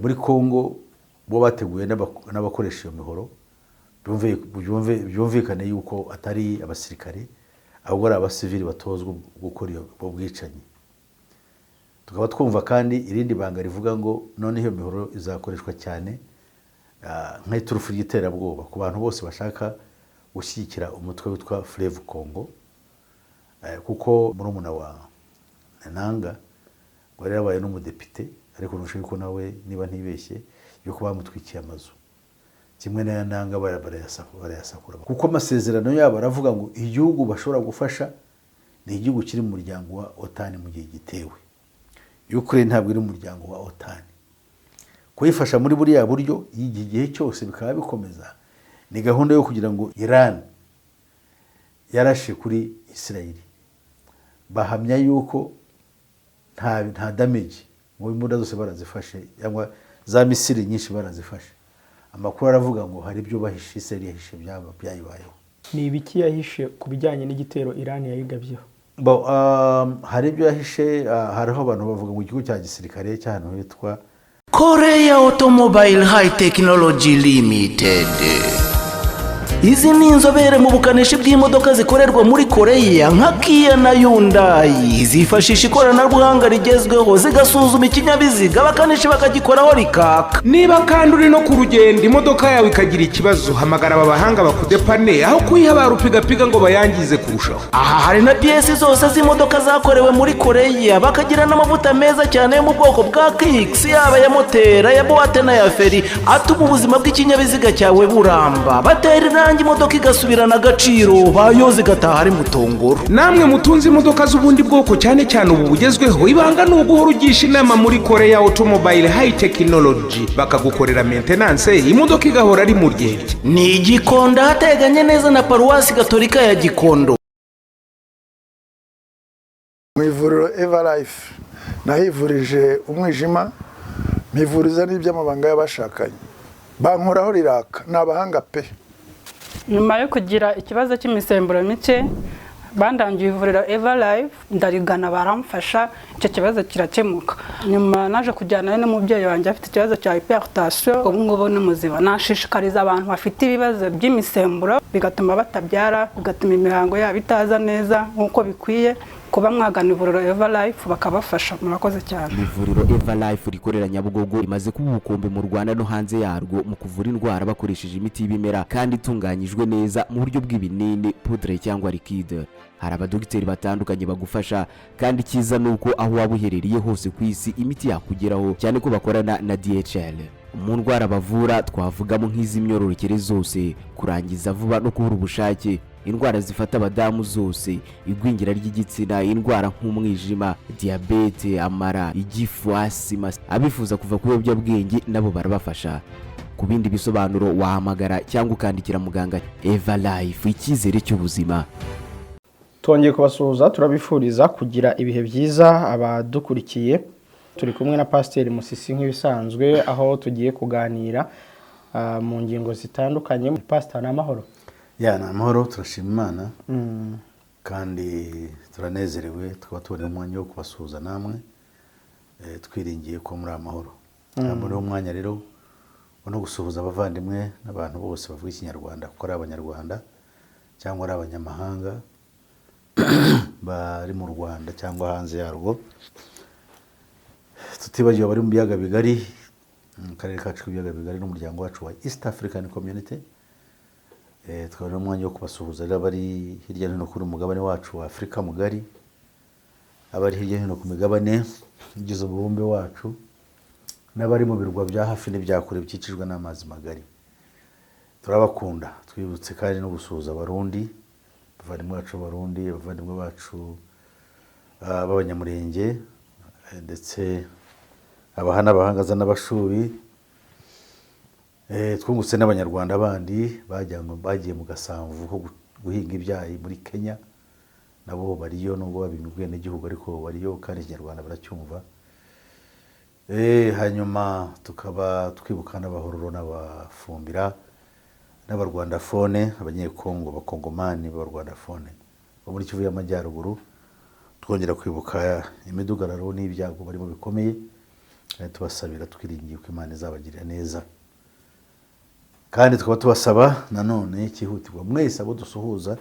muri Kongo bo bateguye n'abakoresha iyo mihoro byumvikane yuko atari abasirikare ahubwo ari abasivili batozwa gukora ubwo bwicanyi. Tukaba twumva kandi irindi banga rivuga ngo none iyo mihoro izakoreshwa cyane nk'iturufu y'iterabwoba ku bantu bose bashaka gushyigikira umutwe witwa Fleuve Congo, kuko murumuna wa Nanga wari yabaye n'umudepite, ariko nushoboye ko nawe niba ntibeshye yuko bamutwikiye amazu kimwe na Nanga barayasakura, kuko amasezerano yabo aravuga ngo igihugu bashobora gufasha ni igihugu kiri mu muryango wa OTAN mu gihe gitewe. Ukraine ntabwo iri mu muryango wa OTAN. Kuyifasha muri buriya buryo igihe cyose bikaba bikomeza ni gahunda yo kugira ngo Iran yarashe kuri Israel bahamya yuko nta damage mu imbunda zose barazifashe cyangwa za misiri nyinshi barazifashe. Amakuru aravuga ngo hari ibyo bahishe Israel yahishe byayibayeho. Ni ibiki yahishe ku bijyanye n'igitero Iran yayigabyeho? Hari ibyo yahishe, hariho abantu bavuga ngo ikigo cya gisirikare cy'ahantu hitwa Korea Automobile High Technology Limited. Izi ni inzobere mu bukanishi bw'imodoka zikorerwa muri Korea nka Kia na Hyundai. Zifashisha ikoranabuhanga rigezweho zigasuzuma ikinyabiziga abakanishi bakagikoraho rikaka. Niba kandi uri no ku rugendo imodoka yawe ikagira ikibazo, hamagara aba bahanga bakudepane aho kuyiha barupigapiga ngo bayangize kurushaho. Aha hari na piyesi zose z'imodoka zakorewe muri Korea, bakagira n'amavuta meza cyane yo mu bwoko bwa Kicks, yaba ya motera, ya buwate na ya feri, atuma ubuzima bw'ikinyabiziga cyawe buramba. Batera imodoka igasubirana agaciro, bayoze igataha ari mutongoro. Namwe mutunze imodoka z'ubundi bwoko cyane cyane ubu bugezweho, ibanga ni uguhora ugisha inama muri Korea Automobile High Technology bakagukorera maintenance, imodoka igahora ari mu ryerye. Ni Gikondo hateganye neza na paruwasi gatolika ya Gikondo. Mu ivuriro Everlife nahivurije umwijima, mpivuriza n'iby'amabanga y'abashakanye, bankoraho riraka, n'abahanga pe. Nyuma yo kugira ikibazo cy'imisemburo mike bandangiye ivuriro Everlife, ndarigana baramfasha, icyo kibazo kirakemuka. Nyuma naje kujyana n'umubyeyi wanjye afite ikibazo cya hypertension, ubu ngubu ni muzima. Nashishikariza abantu bafite ibibazo by'imisemburo bigatuma batabyara, bigatuma imihango yabo itaza neza nk'uko bikwiye, kuba mwagana ivuriro Everlife bakabafasha. Murakoze cyane. Ivuriro Everlife rikorera Nyabugogo rimaze kuba ubukombe mu Rwanda no hanze yarwo mu kuvura indwara bakoresheje imiti y'ibimera kandi itunganyijwe neza mu buryo bw'ibinini, poudre cyangwa liquide. Hari abadogiteri batandukanye bagufasha, kandi cyiza nuko aho waba uherereye hose ku isi imiti yakugeraho, cyane ko bakorana na DHL. Mu ndwara bavura twavugamo nk'iz'imyororokere zose, kurangiza vuba no kubura ubushake, indwara zifata abadamu zose, igwingira ry'igitsina, indwara nk'umwijima, diabete, amara, igifu, asima. Abifuza kuva ku biyobyabwenge nabo barabafasha. Ku bindi bisobanuro wahamagara cyangwa ukandikira muganga. Everlife, icyizere cy'ubuzima. Twongeye kubasuhuza, turabifuriza kugira ibihe byiza abadukurikiye. Turi kumwe na Pasiteri Musisi nk'ibisanzwe, aho tugiye kuganira mu ngingo zitandukanye. Pasiteri, ni amahoro? Ya, ni amahoro, turashima Imana kandi turanezerewe, tukaba tubona umwanya wo kubasuhuza namwe, twiringiye ko muri amahoro. Muri uwo mwanya rero no gusuhuza abavandimwe n'abantu bose bavuga Ikinyarwanda, kuko ari Abanyarwanda cyangwa ari abanyamahanga bari mu Rwanda cyangwa hanze yarwo, tutibagiwe abari mu biyaga bigari, mu karere kacu k'ibiyaga bigari n'umuryango wacu wa East African Community. Twari umwanya wo kubasuhuza rero bari hirya no hino kuri umugabane wacu wa Afurika mugari, abari hirya no hino ku migabane igize umubumbe wacu, n'abari mu birwa bya hafi n'ibyakure bikikijwe n'amazi magari. Turabakunda. Twibutse kandi no gusuhuza abarundi, abavandimwe bacu b'abarundi, abavandimwe bacu b'abanyamurenge, ndetse abahana abahangaza n'abashubi. Twungutse n'abanyarwanda bandi bagiye mu gasamvu ho guhinga ibyayi muri Kenya, nabo bariyo nubwo babimubwiye n'igihugu, ariko bariyo kandi Ikinyarwanda baracyumva. Hanyuma tukaba twibuka n'abahororo n'abafumbira n'abarwandafone, abanyekongo, abakongomani b'abarwandafone bo muri Kivu y'Amajyaruguru. Twongera kwibuka imidugararo n'ibyago barimo bikomeye, tubasabira twiringiye ko Imana izabagirira neza, kandi tukaba tubasaba nanone cyihutirwa mwese abo dusuhuza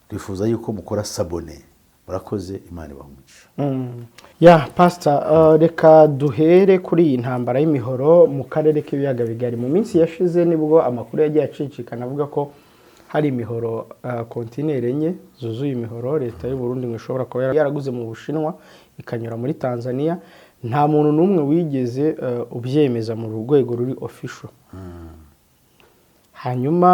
twifuza yuko mukora sabone. Murakoze, Imana ibamugisha. Ya pastor, reka duhere kuri iyi ntambara y'imihoro mu karere k'ibiyaga bigari. Mu minsi yashize nibwo amakuru yagiye acicikana avuga ko hari imihoro kontineri enye zuzuye imihoro leta y'u Burundi ngo ishobora kuba yaraguze mu Bushinwa ikanyura muri Tanzania. Nta muntu n'umwe wigeze ubyemeza mu rwego ruri official. Hanyuma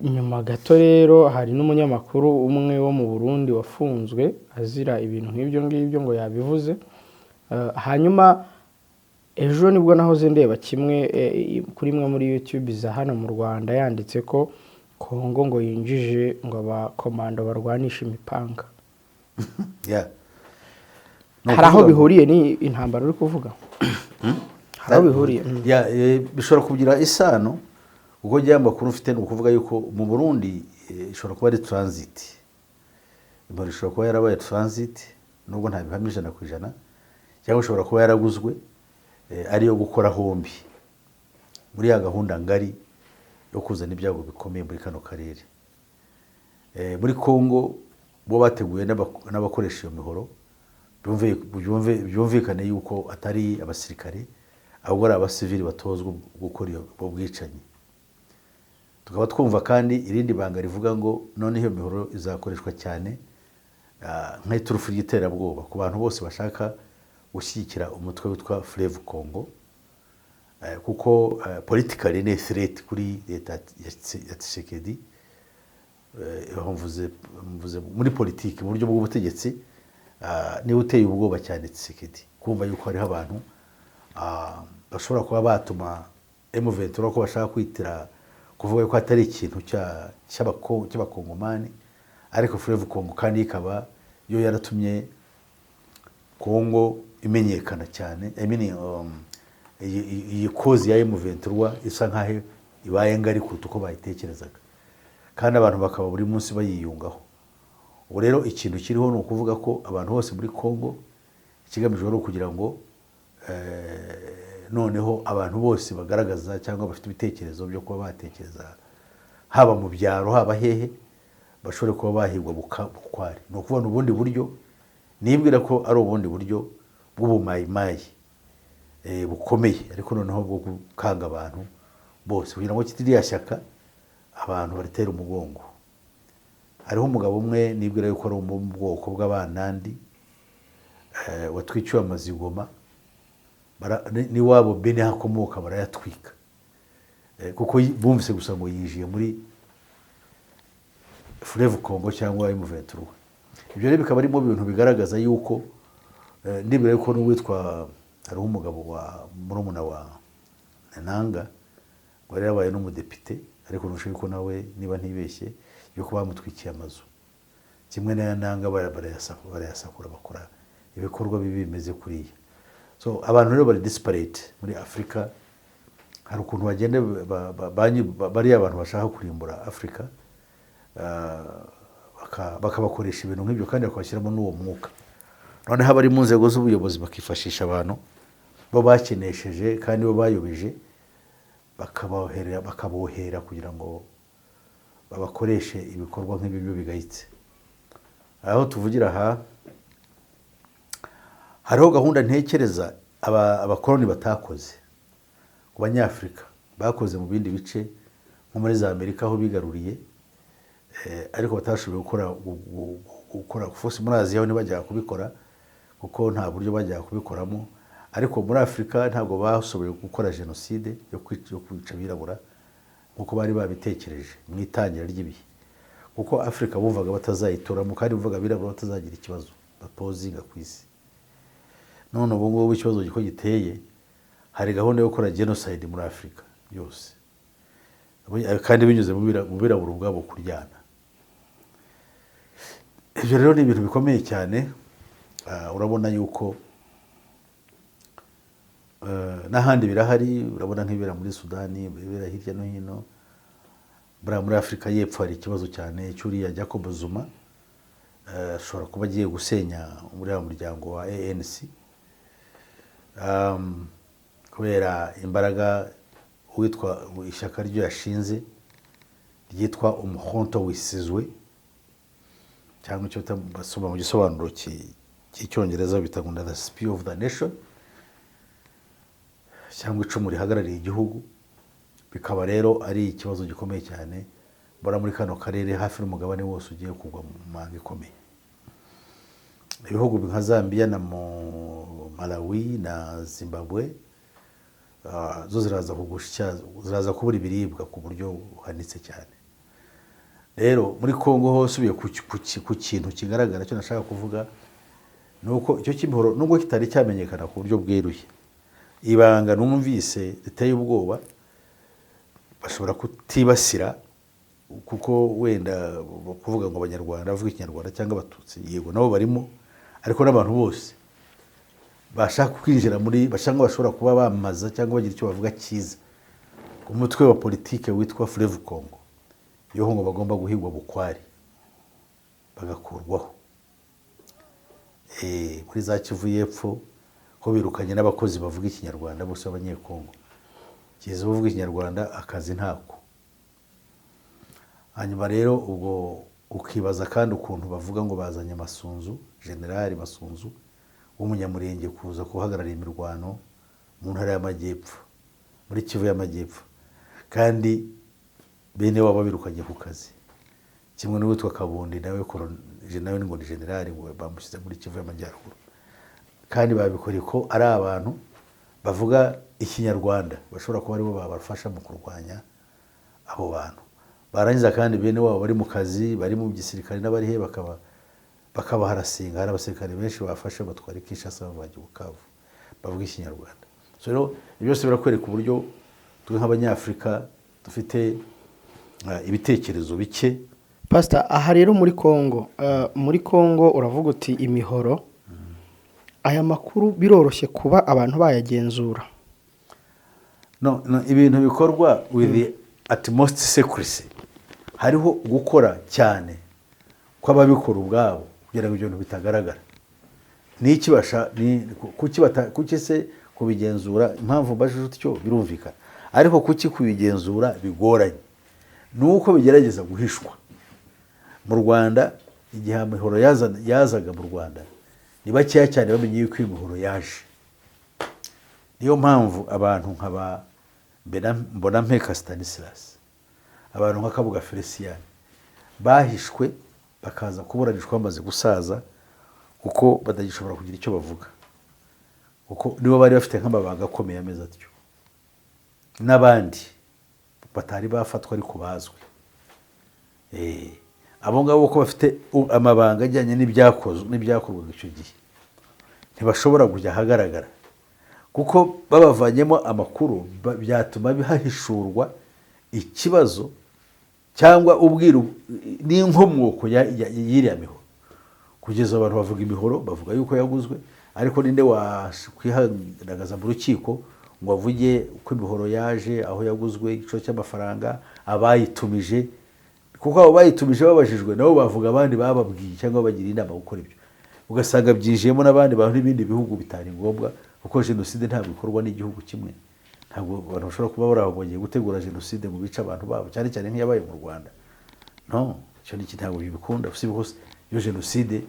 nyuma gato rero hari n'umunyamakuru umwe wo mu Burundi wafunzwe azira ibintu nk'ibyo ngibyo ngo yabivuze. Hanyuma ejo nibwo nahoze ndeba kimwe kuri imwe muri YouTube za hano mu Rwanda yanditse ko Kongo ngo yinjije ngo abakomando barwanisha imipanga. Hari aho bihuriye ni intambara uri kuvuga? Hari aho bihuriye? Bishobora kugira isano ubwo amakuru ufite ni ukuvuga yuko mu Burundi ishobora kuba ari transit. Imvura ishobora kuba yarabaye transit nubwo nta bihamya 100%, cyangwa ishobora kuba yaraguzwe ariyo gukora hombi muri ya gahunda ngari yo kuzana ibyago bikomeye muri kano karere. Muri Kongo bo bateguye n'abakoresha iyo mihoro byumvikane yuko atari abasirikare ahubwo ari abasivili batozwa gukora iyo bwicanyi. Tukaba twumva kandi irindi banga rivuga ngo none iyo mihoro izakoreshwa cyane nk'iturufu y'iterabwoba ku bantu bose bashaka gushyigikira umutwe witwa Fleuve Congo, kuko politically ni threat kuri leta ya Tshisekedi. Mvuze muri politiki mu buryo bw'ubutegetsi ni uteye ubwoba cyane Tshisekedi kumva yuko hariho abantu bashobora kuba batuma M23 ko bashaka kwitira kuvuga ko atari ikintu cy'abakongomani, ariko Fleuve Congo kandi ikaba yo yaratumye Kongo imenyekana cyane. Iyi kozi ya M23 isa nkaho ibaye ngari kuruta uko bayitekerezaga, kandi abantu bakaba buri munsi bayiyungaho. Ubu rero ikintu kiriho ni ukuvuga ko abantu bose muri Kongo ikigamijwe ari ukugira ngo noneho abantu bose bagaragaza cyangwa bafite ibitekerezo byo kuba batekereza haba mu byaro haba hehe bashobore kuba bahigwa bukwari. Ni ukubona ubundi buryo, nibwira ko ari ubundi buryo bw'ubumayimayi bukomeye, ariko noneho bwo gukanga abantu bose kugira ngo kitiriya shyaka abantu baritera umugongo. Hariho umugabo umwe nibwira yuko ari mu bwoko bw'abanandi watwiciwe amazigoma, ni wabo bene hakomoka barayatwika kuko bumvise gusa ngo yijiye muri Fleuve Congo cyangwa M23. Ibyo rero bikaba arimo ibintu bigaragaza yuko nibwira yuko n'uwitwa hariho umugabo wa murumuna wa Nanga wari yabaye n'umudepite, ariko nushoboye ko nawe niba ntibeshye yuko bamutwikiye amazu kimwe na Nanga barayasakura bakora ibikorwa bibi bimeze kuriya. So abantu rero bari disparate muri Afrika. Hari ukuntu bagenda bari abantu bashaka kurimbura Afrika bakabakoresha ibintu nk'ibyo kandi bakabashyiramo n'uwo mwuka. None haba ari mu nzego z'ubuyobozi bakifashisha abantu bo bakenesheje kandi bo bayobeje bakabohera kugira ngo babakoreshe ibikorwa nk'ibyo bigayitse. Aho tuvugira aha hariho gahunda ntekereza abakoloni batakoze ku Banyafrika, bakoze mu bindi bice nko muri za Amerika aho bigaruriye, ariko batashoboye gukora force muri Aziya ntibajya kubikora kuko nta buryo bajya kubikoramo. Ariko muri Afrika ntabwo bashoboye gukora genocide yo kwica abirabura nkuko bari babitekereje mu itangira ry'ibihe, kuko Afrika bumvaga batazayitoramo kandi bumvaga abirabura batazagira ikibazo bapozinga ku isi. None ubu ngubu ikibazo giko giteye, hari gahunda yo gukora genocide muri Afrika yose kandi binyuze mu birabura ubwabo kuryana. Ibyo rero ni ibintu bikomeye cyane. Urabona yuko n'ahandi birahari, urabona nk'ibera muri Sudani, ibera hirya no hino. Muri Afrika y'Epfo hari ikibazo cyane cyuriya Jacob Zuma ashobora kuba agiye gusenya muri muryango wa ANC. kubera imbaraga uwitwa ishyaka ryo yashinze ryitwa umuhonto wisizwe, cyangwa icyo basoma mu gisobanuro cy'icyongereza bita ngo the spear of the nation, cyangwa icumu rihagarariye igihugu. Bikaba rero ari ikibazo gikomeye cyane mbona muri kano karere hafi n'umugabane wose ugiye kugwa mu manga ikomeye. Ibihugu nka Zambia na Malawi na Zimbabwe zo ziraza kubura ibiribwa ku buryo buhanitse cyane. Rero muri Kongo hose ubiye ku kintu kigaragara cyo nashaka kuvuga nuko icyo cy'imihoro nubwo kitari cyamenyekana ku buryo bweruye, ibanga numvise riteye ubwoba bashobora kutibasira, kuko wenda kuvuga ngo abanyarwanda bavuga ikinyarwanda cyangwa abatutsi, yego nabo barimo, ariko n'abantu bose bashaka kwinjira muri bashanga bashobora kuba bamaza cyangwa bagira icyo bavuga cyiza ku mutwe wa politike witwa Fleuve Congo, yo ngo bagomba guhigwa bukwari bagakurwaho. Muri za Kivu y'Epfo ko birukanye n'abakozi bavuga ikinyarwanda bose b'abanyekongo, kiza bavuga ikinyarwanda akazi ntako. Hanyuma rero ubwo ukibaza kandi ukuntu bavuga ngo bazanye Masunzu, Generali Masunzu w'umunyamurenge kuza kuhagararira imirwano mu ntara y'Amajyepfo, muri Kivu y'Amajyepfo, kandi bene wabo birukanye ku kazi, kimwe n'uwitwa Kabundi nawe nawe ngo ni generali bamushyize muri Kivu y'Amajyaruguru, kandi babikoreye ko ari abantu bavuga ikinyarwanda bashobora kuba aribo babafasha mu kurwanya abo bantu. Barangiza kandi bene wabo bari mu kazi, bari mu gisirikare n'abari he bakaba harasinga, hari abasirikare benshi bafashe batwara Kinshasa bavaje Bukavu bavuga ikinyarwanda. So rero byose birakwereka uburyo twe nk'abanyafrika dufite ibitekerezo bike. Pastor, aha rero muri Kongo uravuga uti imihoro, aya makuru biroroshye kuba abantu bayagenzura? No, ibintu bikorwa with the utmost secrecy. Hariho gukora cyane kw'ababikora ubwabo kugira ngo ibintu bitagaragara. Kuki se kubigenzura? Impamvu mbajije utyo birumvikana, ariko kuki kubigenzura bigoranye nuko bigerageza guhishwa. Mu Rwanda igihe amahoro yazaga mu Rwanda ni bakeya cyane bamenye yuko imihoro yaje. Niyo mpamvu abantu nk'aba Mbonampeka Stanislas, abantu nka Kabuga Felicien bahishwe bakaza kuburanishwa bamaze gusaza, kuko badagishobora kugira icyo bavuga, kuko nibo bari bafite nk'amabanga akomeye ameze atyo, n'abandi batari bafatwa ariko bazwi. Abo ngabo ko bafite amabanga ajyanye n'ibyakorwaga icyo gihe ntibashobora kujya ahagaragara, kuko babavanyemo amakuru byatuma bihahishurwa ikibazo cyangwa ubwiru n'inkomoko y'iriya mihoro. Kugeza abantu bavuga imihoro bavuga yuko yaguzwe, ariko ninde wakwihandagaza mu rukiko ngo avuge uko imihoro yaje, aho yaguzwe, igiciro cy'amafaranga, abayitumije? Kuko abo bayitumije babajijwe nabo bavuga abandi bababwiye cyangwa bagira inama gukora ibyo, ugasanga byinjiyemo n'abandi bantu n'ibindi bihugu bitari ngombwa, kuko jenoside ntabwo ikorwa n'igihugu kimwe. Ntabwo abantu bashobora kuba barabonye gutegura jenoside mu bice abantu babo, cyane cyane nk'iyabaye mu Rwanda. No, icyo ni ntabwo bibikunda. Hose iyo jenoside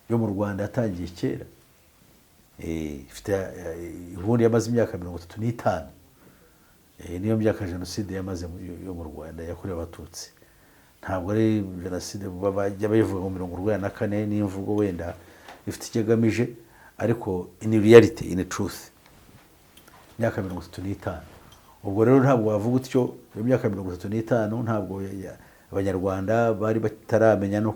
yo mu Rwanda yatangiye kera, ifite ubundi yamaze imyaka 35. Niyo myaka jenoside yamaze yo mu Rwanda yakorewe Abatutsi. Ntabwo ari jenoside bajya bayivuga mu 1944 n'imvugo wenda ifite ikigamije, ariko in reality, in truth, imyaka 35. Ubwo rero ntabwo wavuga utyo, iyo myaka 35 ntabwo abanyarwanda bari bataramenya no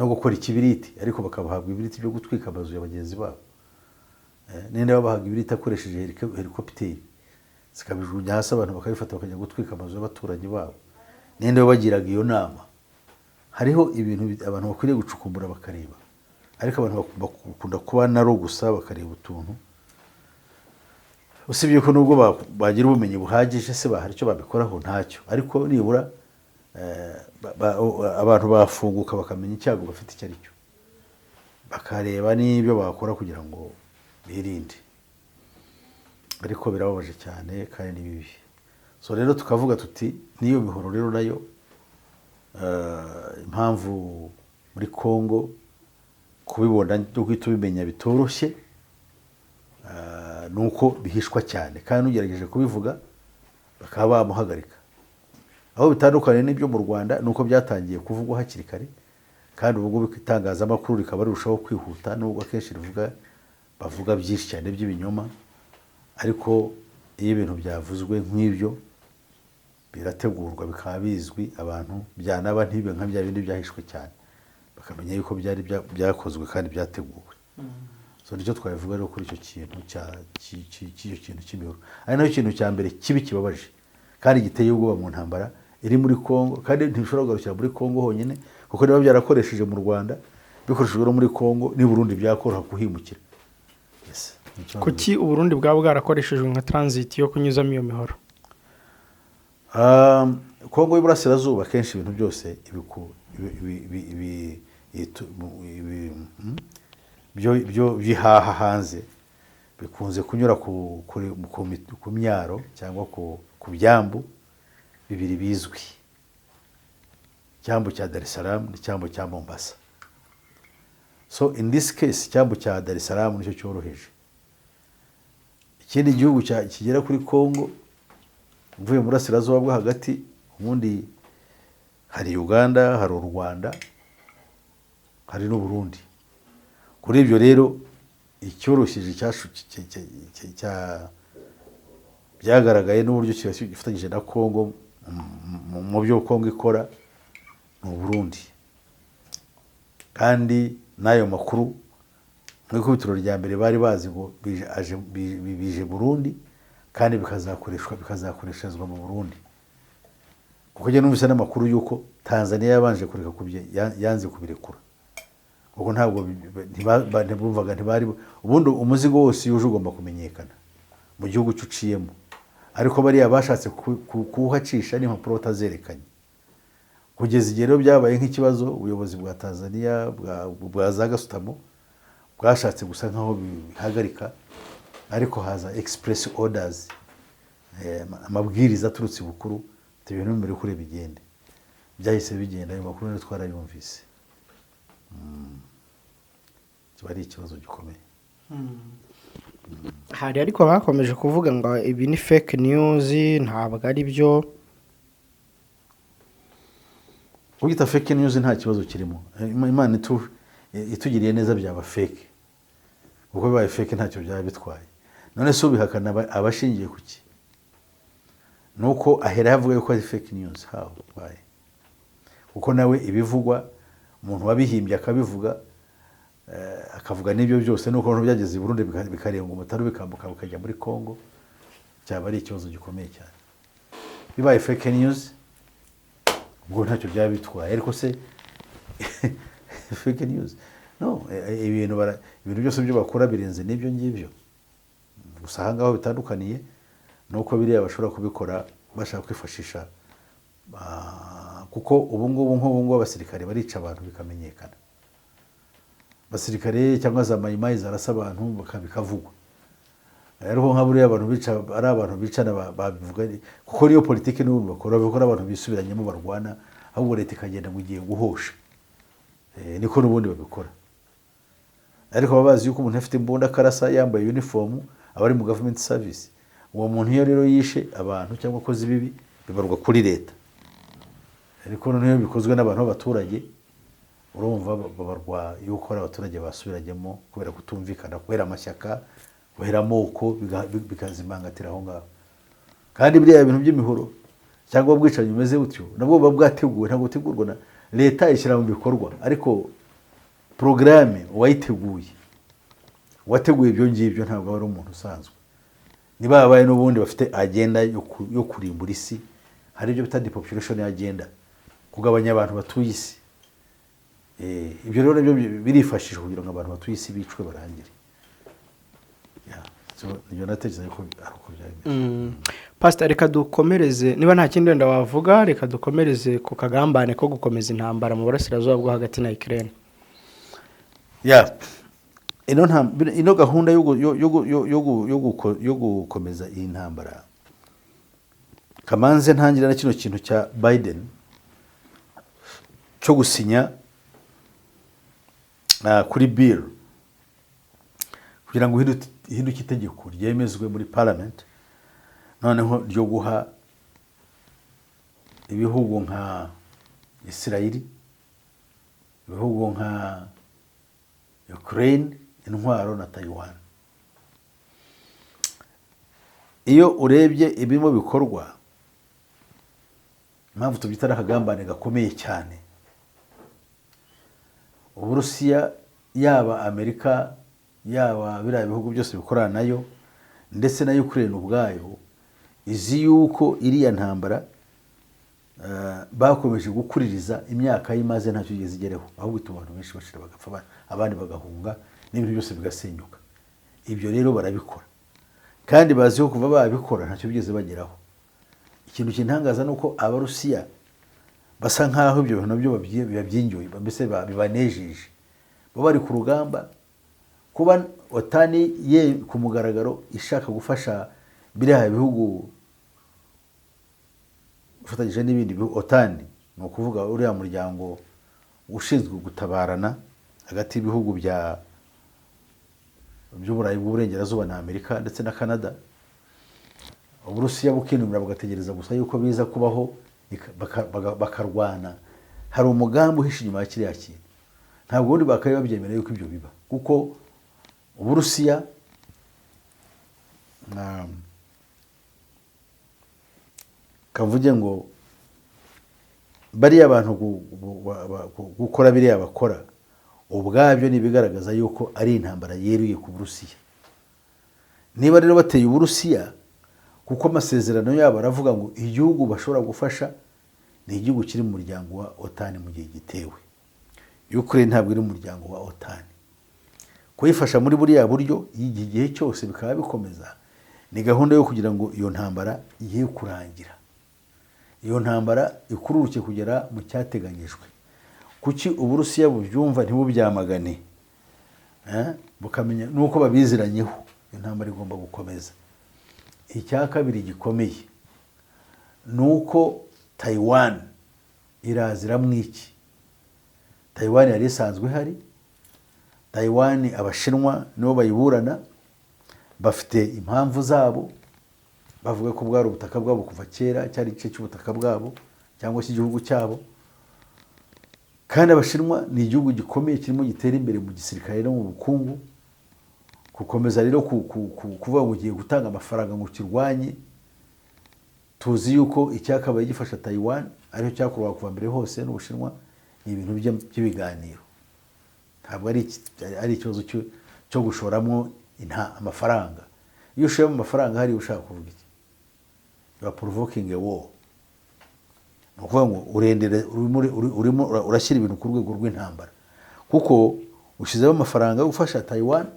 gukora ikibiriti, ariko bakabahabwa ibiriti byo gutwika amazu ya bagenzi babo. Ninde babahaga ibiriti akoresheje helikopteri zikabijugunya hasi, abantu bakabifata bakajya gutwika amazu y'abaturanyi babo? Ninde bagiraga iyo nama? Hariho ibintu abantu bakwiriye gucukumbura bakareba, ariko abantu bakunda kuba naro gusa bakareba utuntu. Usibye ko nubwo bagira ubumenyi buhagije se bahari icyo babikoraho ntacyo, ariko nibura abantu bafunguka bakamenya icyago bafite icyo ari cyo. bakareba n'ibyo bakora kugira ngo birinde, ariko birababaje cyane kandi ni bibi. So rero tukavuga tuti n'iyo mihoro rero nayo impamvu muri Congo kubibona no guhita ubimenya bitoroshye ni uko bihishwa cyane, kandi ugerageje kubivuga bakaba bamuhagarika. Aho bitandukanye n'ibyo mu Rwanda ni uko byatangiye kuvugwa hakiri kare, kandi ubu ngubu itangazamakuru rikaba rirushaho kwihuta, nubwo akenshi bavuga byinshi cyane by'ibinyoma, ariko iyo ibintu byavuzwe nk'ibyo birategurwa bikaba bizwi, abantu byanaba ntibe nka bya bindi byahishwe cyane, bakamenya yuko byari byakozwe kandi byateguwe. So nicyo twabivuga rero kuri icyo kintu cy'imihoro, ari nayo kintu cya mbere kibi kibabaje kandi giteye ubwoba mu ntambara iri muri Congo, kandi ntishobora kugarukira muri Congo honyine, kuko niba byarakoresheje mu Rwanda bikoreshejwe no muri Congo n'i Burundi byakoroha kuhimukira. Yes. Kuki Uburundi bwaba bwarakoreshejwe nka transit yo kunyuzamo iyo mihoro? Congo y'Iburasirazuba kenshi ibintu byose bihaha hanze bikunze kunyura ku myaro cyangwa ku byambu bibiri bizwi, icyambu cya Dar es Salaam n'icyambu cya Mombasa. So in this case icyambu cya Dar es Salaam nicyo cyoroheje. Ikindi gihugu kigera kuri Congo mvuye mu Burasirazuba bwo hagati, ubundi hari Uganda, hari u Rwanda, hari n'u Burundi. Kuri ibyo rero icyoroshije byagaragaye n'uburyo gifatanyije na Congo mu byo Congo ikora mu Burundi, kandi n'ayo makuru mu ikubitiro rya mbere bari bazi ngo bije Burundi kandi bikazakoreshezwa mu Burundi, kuko njye numvise n'amakuru y'uko Tanzania yabanje kureka yanze kubirekura, kuko ntabwo ntibumvaga ntibari ubundi umuzigo wose uje ugomba kumenyekana mu gihugu cyuciyemo, ariko bariya bashatse kuhacisha n'impapuro batazerekanye, kugeza igihe rero byabaye nk'ikibazo. Ubuyobozi bwa Tanzania bwa za Gasutamo bwashatse gusa nkaho bihagarika, ariko haza express orders, amabwiriza aturutse bukuru ibintu bimere kure bigende, byahise bigenda. Ayo makuru rero twarayumvise. Kiba ari ikibazo gikomeye. Hari ariko bakomeje kuvuga ngo ibi ni fake news, ntabwo ari byo. Ugita fake news nta kibazo kirimo. Imana itugiriye neza byaba fake, kuko bibaye fake ntacyo byaba bitwaye. None se ubihakana abashingiye kuki? Nuko ahera yavuga yuko ari fake news. How? Why? Kuko nawe ibivugwa umuntu wabihimbye akabivuga, akavuga n'ibyo byose, nuko abantu byageze i Burundi bikarenga umutaro bikambuka bikajya muri Congo, cyaba ari ikibazo gikomeye cyane. Bibaye fake news ubwo ntacyo byaba bitwaye, ariko se fake news no, ibintu byose byo bakora birenze n'ibyo ngibyo. Gusa aha ngaho bitandukaniye nuko biriya bashobora kubikora bashaka kwifashisha, kuko ubu ngubu abasirikare barica abantu bikamenyekana, abasirikare cyangwa za mayimayi zarasa abantu bikavugwa. Rero nka buriya abantu bica ari abantu bicana babivuga, kuko niyo politiki n'ubu bakora abantu bisubiranyemo barwana, ahubwo leta ikagenda ngo igiye guhosha, niko n'ubundi babikora. Ariko babazi yuko umuntu afite imbunda karasa yambaye uniform abari mu government service, uwo muntu iyo rero yishe abantu cyangwa akoze ibibi bibarwa kuri leta. Ariko noneho bikozwe n'abantu b'abaturage, urumva babarwa yuko abaturage basubiranyemo kubera kutumvikana, kubera amashyaka, kubera amoko, bikazimangatira aho ngaho. Kandi biriya bintu by'imihoro cyangwa ubwicanyi bumeze butyo nabwo buba bwateguwe, ntabwo butegurwa na leta ishyira mu bikorwa, ariko porogaramu wateguye ibyo ngibyo ntabwo ari umuntu usanzwe. Niba babaye n'ubundi bafite agenda yo kurimbura isi, hari ibyo bita depopulation agenda, kugabanya abantu batuye isi. Ibyo rero nabyo birifashishwa kugira ngo abantu batuye isi bicwe barangire. Niyo natekereza ko ari uko byari. Pastor, reka dukomereze, niba nta kindi wenda wavuga, reka dukomereze ku kagambane ko gukomeza intambara mu Burasirazuba bwo hagati na Ukraine. ino gahunda yo gukomeza iyi ntambara, kamanze ntangira na kino kintu cya Biden cyo gusinya kuri bill kugira ngo ihinduke itegeko ryemezwe muri parliament, noneho ryo guha ibihugu nka Israeli, ibihugu nka Ukraine intwaro na Taiwan. Iyo urebye ibirimo bikorwa, impamvu tubyita ari akagambane gakomeye cyane, Uburusiya yaba Amerika yaba biriya bihugu byose bikorana nayo ndetse na Ukraine ubwayo izi yuko iriya ntambara bakomeje gukuririza imyaka y'imaze ntacyo igeze igereho, ahubwo bituma abantu benshi bashira bagapfa, abandi bagahunga n'ibintu byose bigasenyuka. Ibyo rero barabikora kandi baziho kuva babikora ntacyo bigeze bageraho. Ikintu kintangaza nuko Abarusiya basa nkaho ibyo bintu nabyo babyinyoye, mbese bibanejeje, bo bari ku rugamba. Kuba otani ye ku mugaragaro ishaka gufasha biriya bihugu ufatanyije n'ibindi bihugu, otani ni ukuvuga uriya muryango ushinzwe gutabarana hagati y'ibihugu by'Uburayi bw'Uburengerazuba na Amerika ndetse na Canada. Uburusiya bukinumira bugategereza gusa yuko biza kubaho bakarwana. Hari umugambi uhishe inyuma ya kiriya kintu, ntabwo ubundi bakaye babyemera yuko ibyo biba, kuko Uburusiya kavuge ngo bariya abantu gukora biriya bakora ubwabyo nibigaragaza yuko ari intambara yeruye ku Burusiya. Niba rero bateye Uburusiya, kuko amasezerano yabo aravuga ngo igihugu bashobora gufasha ni igihugu kiri mu muryango wa OTAN mu gihe gitewe. Ukraine ntabwo iri mu muryango wa OTAN. Kuyifasha muri buriya buryo igihe cyose bikaba bikomeza, ni gahunda yo kugira ngo iyo ntambara igiye kurangira, iyo ntambara ikururuke kugera mu cyateganyijwe. Kuki Uburusiya bubyumva ntibubyamagane, bukamenya nuko babiziranyeho, iyo ntambara igomba gukomeza. Icya kabiri gikomeye nuko Taiwan irazira mwiki. Taiwan yari isanzwe hari, Taiwan Abashinwa nibo bayiburana, bafite impamvu zabo, bavuga ko bwari ubutaka bwabo kuva kera, cyari igice cy'ubutaka bwabo cyangwa cy'igihugu cyabo. Kandi Abashinwa ni igihugu gikomeye kirimo gitera imbere mu gisirikare no mu bukungu. Gukomeza rero kuvuga ngo ugiye gutanga amafaranga ngo kirwanye, tuzi yuko icyakabaye gifasha Taiwan ariho cyakorwa kuva mbere hose n'Ubushinwa, ni ibintu by'ibiganiro. Ntabwo ari ikibazo cyo gushoramo amafaranga. Iyo ushoramo amafaranga hari ushaka kuvuga iki? You are provoking a war. Ni ukuvuga ngo urimo urashyira ibintu ku rwego rw'intambara, kuko ushizeho amafaranga yo gufasha Taiwan.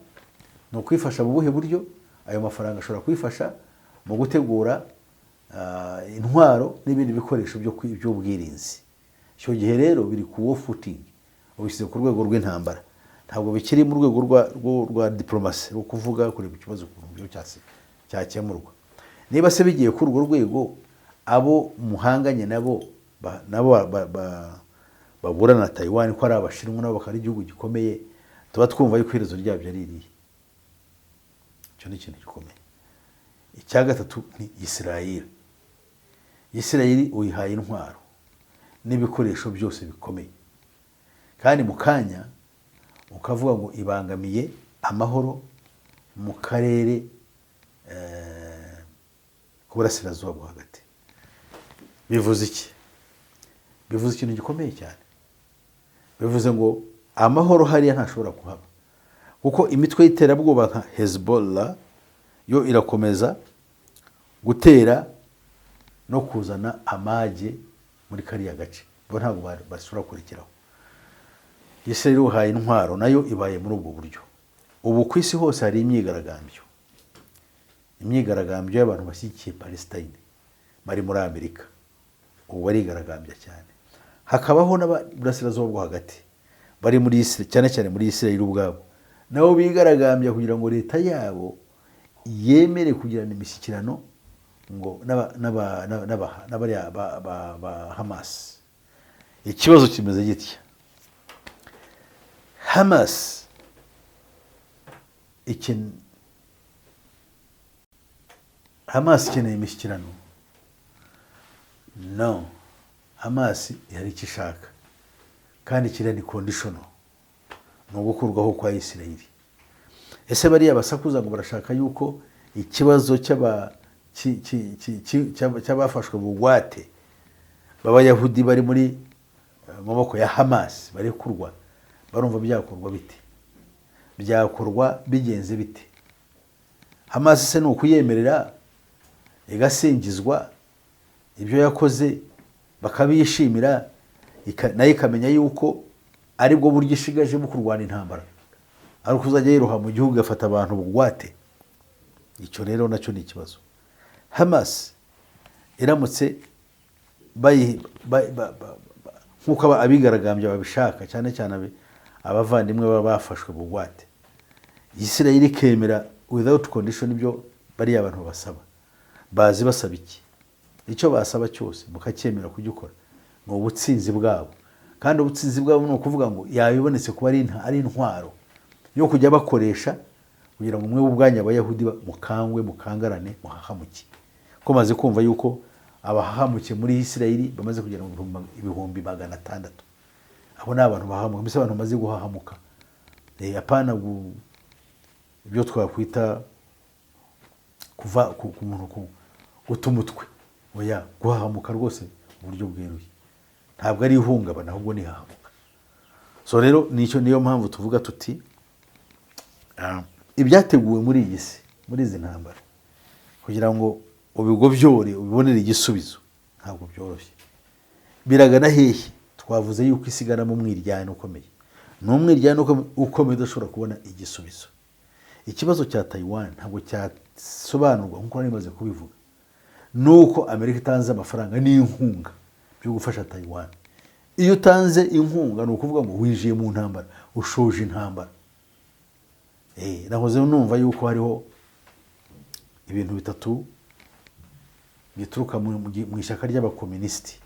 Ni ukwifasha mu buhe buryo? Ayo mafaranga ashobora kwifasha mu gutegura intwaro n'ibindi bikoresho by'ubwirinzi. Icyo gihe rero biri ku war footing, ubishyize ku rwego rw'intambara, ntabwo bikiri mu rwego rwa diplomasi rwo kuvuga kureba ikibazo ku buryo cyakemurwa. Niba se bigiye kuri urwo rwego, abo muhanganye nabo baburana na Taiwan ko ari Abashinwa nabo bakaba ari igihugu gikomeye, tuba twumva yuko iherezo ryabyo ari iriya. Icyo ni ikintu gikomeye. Icya gatatu ni Israel. Israel uyihaye intwaro n'ibikoresho byose bikomeye, kandi mu kanya ukavuga ngo ibangamiye amahoro mu karere k'uburasirazuba bwo hagati. Bivuze iki? Bivuze ikintu gikomeye cyane. Bivuze ngo amahoro hariya ntashobora kuhaba, kuko imitwe y'iterabwoba nka Hezbollah yo irakomeza gutera no kuzana amage muri kariya gace, bo ntabwo basura kurikiraho. Israel uhaye intwaro nayo ibaye muri ubwo buryo. Ubu ku isi hose hari imyigaragambyo y'abantu bashyigikiye Palestine bari muri Amerika, ubu barigaragambya cyane. Hakabaho n'aburasirazuba bwo hagati bari muri Isirayeli, cyane cyane muri Isirayeli ubwabo, nabo bigaragambya kugira ngo leta yabo yemere kugirana imishyikirano ngo n'abariya ba Hamas. Ikibazo kimeze gitya: Hamas ikeneye imishyikirano? No, Hamas hari icyo ishaka, kandi kiriya ni conditional, ni ugukurwaho kwa Isirayeli. Ese bariya basakuza ngo barashaka yuko ikibazo cy'abafashwe bugwate b'Abayahudi bari muri maboko ya Hamas barekurwa? Barumva byakorwa bite? Byakorwa bigenze bite? Hamas se ni ukuyemerera igasingizwa ibyo yakoze bakabishimira, nayo ikamenya yuko ari bwo buryo ishigaje bwo kurwana intambara, ari ukuzajya yiroha mu gihugu igafata abantu bugwate? Icyo rero nacyo ni ikibazo. Hamas iramutse nk'uko abigaragambya babishaka, cyane cyane abavandimwe baba bafashwe bugwate, Isirayeli ikemera without condition ibyo bariya abantu basaba, bazi basaba iki? Icyo basaba cyose mukacyemera kugikora, ni ubutsinzi bwabo. Kandi ubutsinzi bwabo ni ukuvuga ngo yabibonetse kuba ari intwaro yo kujya bakoresha kugira ngo umwe w'ubwanya Abayahudi mukangwe, mukangarane, muhahamuke. Ko maze kumva yuko abahahamuke muri Isirayeli bamaze kugera mu 600,000. Abo ni abantu bahahamuka, mbese abantu bamaze guhahamuka. Apana ibyo twakwita kuva ku muntu guta umutwe, oya, guhahamuka rwose mu buryo bweruye. Ntabwo ari ihungabana, ahubwo ni hahamuka. So rero niyo mpamvu tuvuga tuti ibyateguwe muri iyi si, muri izi ntambara, kugira ngo ubigobyore ubibonere igisubizo, ntabwo byoroshye. Biragana hehe? Twavuze yuko isigara mu mwiryane ukomeye, ni umwiryane ukomeye udashobora kubona igisubizo. Ikibazo cya Taiwan ntabwo cyasobanurwa nk'uko nari maze kubivuga, nuko Amerika itanze amafaranga n'inkunga byo gufasha Taiwan. Iyo utanze inkunga ni ukuvuga ngo winjiye mu ntambara, ushoje intambara. Nahoze numva yuko hariho ibintu bitatu bituruka mu ishyaka ry'abakomunisiti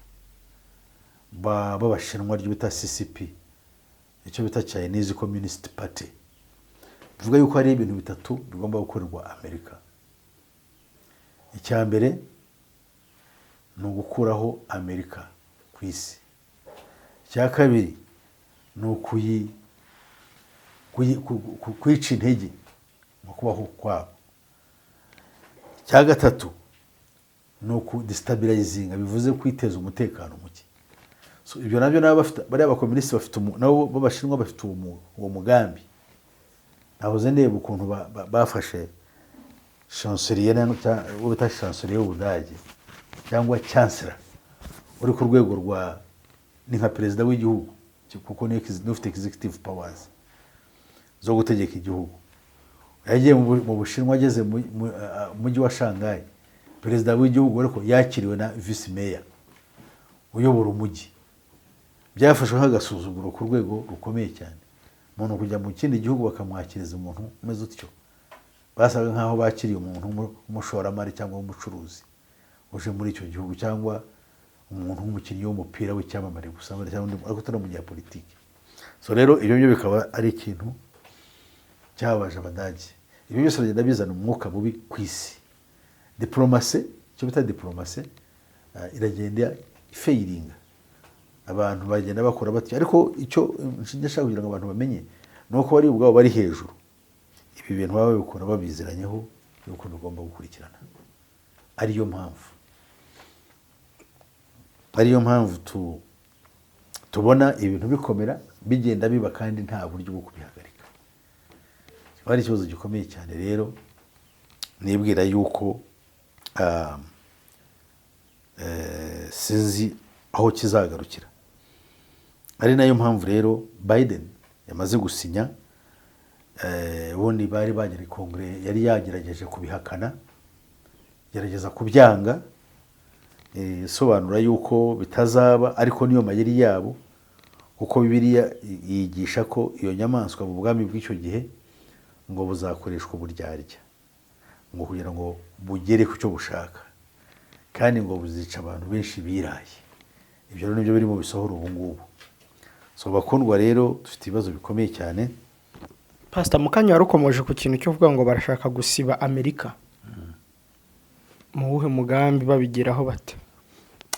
b'Abashinwa ryo bita CCP, icyo bita Chinese Communist Party. Bivuga yuko hari ibintu bitatu bigomba gukorerwa Amerika. Icya mbere ni ugukuraho Amerika ku isi. Icya kabiri ni kwica intege mu kubaho kwabo. Icya gatatu ni ukudestabilizinga, bivuze kwiteza umutekano muke. So ibyo nabyo nabo bafite, bariya abakomunisiti bafite, nabo b'Abashinwa bafite uwo mugambi. Nahoze ndeba ukuntu bafashe chancelier wo bita chancelier w'Ubudage cyangwa chancellor, uri ku rwego rwa ni nka perezida w'igihugu, kuko ni ufite executive powers zo gutegeka igihugu. Yagiye mu Bushinwa, ageze mu mujyi wa Shanghai, perezida w'igihugu ariko yakiriwe na vice mayor uyobora umujyi. Byafashwe nk'agasuzuguro ku rwego rukomeye cyane. Umuntu kujya mu kindi gihugu bakamwakiriza umuntu umeze utyo, basaga nk'aho bakiriye umuntu w'umushoramari cyangwa w'umucuruzi uje muri icyo gihugu, cyangwa umuntu w'umukinnyi w'umupira w'icyamamare gusa, ariko utari umunyapolitiki. So rero ibyo byo bikaba ari ikintu cyabaje Abadage. Ibyo byose bagenda bizana umwuka mubi ku isi. Diplomasi, icyo bita diplomasi, iragenda ifeiringa. Abantu bagenda bakora bati, ariko icyo nshaka kugira ngo abantu bamenye ni uko bari ubwabo bari hejuru. Ibi bintu baba babikora babiziranyeho yuko bigomba gukurikirana. Ariyo mpamvu tubona ibintu bikomera bigenda biba kandi nta buryo bwo kubihagarika. Ari ikibazo gikomeye cyane. Rero nibwira yuko sinzi aho kizagarukira. Ari nayo mpamvu rero Biden yamaze gusinya, ubundi bari bagera Kongere yari yagerageje kubihakana, gerageza kubyanga, sobanura yuko bitazaba, ariko niyo mayeri yabo kuko bibiliya yigisha ko iyo nyamaswa mu bwami bw'icyo gihe ngo buzakoreshwa uburyarya ngo kugira ngo bugere ku cyo bushaka kandi ngo buzica abantu benshi biraye. Ibyo rero nibyo biri mu bisohora ubu ngubu. So bakundwa rero dufite ibibazo bikomeye cyane. Pastor Mukanya warukomoje ku kintu cyo kuvuga ngo barashaka gusiba Amerika. Mu wuhe mugambi babigeraho bate?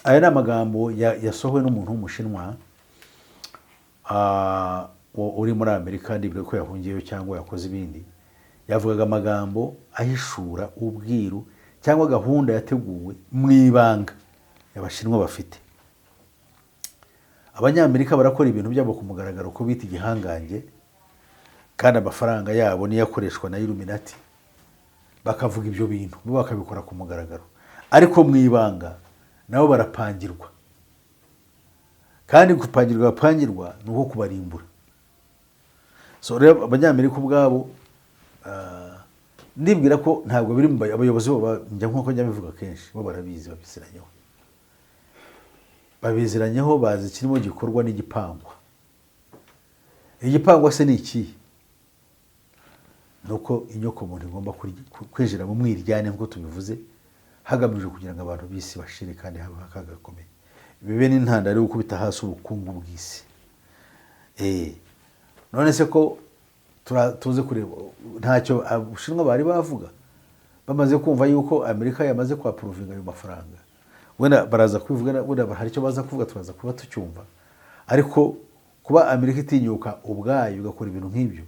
Aya ni amagambo yasohowe n'umuntu w'umushinwa uri muri Amerika, ndibwira ko yahungiyeyo cyangwa yakoze ibindi. Yavugaga amagambo ahishura ubwiru cyangwa gahunda yateguwe mu ibanga y'abashinwa bafite. Abanyamerika barakora ibintu byabo ku mugaragaro ko bita igihangange, kandi amafaranga yabo niyo akoreshwa na Illuminati. Bakavuga ibyo bintu bo bakabikora ku mugaragaro, ariko mu ibanga nabo barapangirwa, kandi kupangirwa bapangirwa ni uko kubarimbura. So rero abanyamerika ubwabo ndibwira ko ntabwo biri mu abayobozi bo njya nkuko njya bivuga kenshi, bo barabizi, babiziranyeho bazi kirimo gikorwa n'igipangwa. Igipangwa se ni iki? Nuko inyoko muntu igomba kwinjira mu mwiryane nk'uko tubivuze, hagamijwe kugira ngo abantu bisi bashire kandi habe akaga gakomeye. Bibe n'intandaro yo gukubita hasi ubukungu bw'isi. None se ko tuze kureba ntacyo Abashinwa bari bavuga bamaze kumva yuko Amerika yamaze kwapuruvinga ayo mafaranga. Wenda baraza kubivuga, wenda hari icyo baza kuvuga turaza kuba tucyumva, ariko kuba Amerika itinyuka ubwayo igakora ibintu nk'ibyo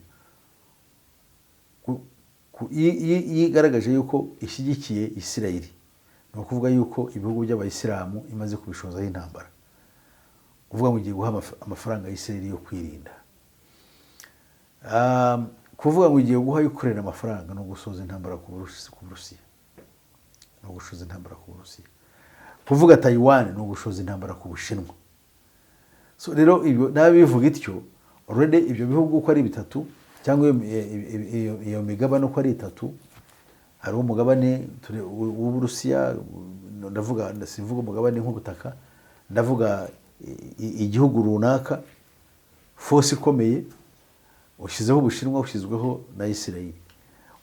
yigaragaje yuko ishyigikiye Isirayeli, ni ukuvuga yuko ibihugu by'abayisilamu imaze kubishozaho intambara, kuvuga ngo igiye guha amafaranga y'Isirayeli yo kwirinda. Kuvuga ngo igiye guha Ukraine amafaranga no gusoza intambara ku Burusiya, no gushoza intambara ku Burusiya. Kuvuga Taiwan no gushoza intambara ku Bushinwa. So rero ibyo nabivuga ityo, already ibyo bihugu uko ari bitatu cyangwa iyo migabane uko ari itatu, hari umugabane w'Uburusiya, ndavuga sivuga umugabane nk'ubutaka, ndavuga igihugu runaka, force ikomeye ushyizeho Ubushinwa, ushyizweho na Isirayeli.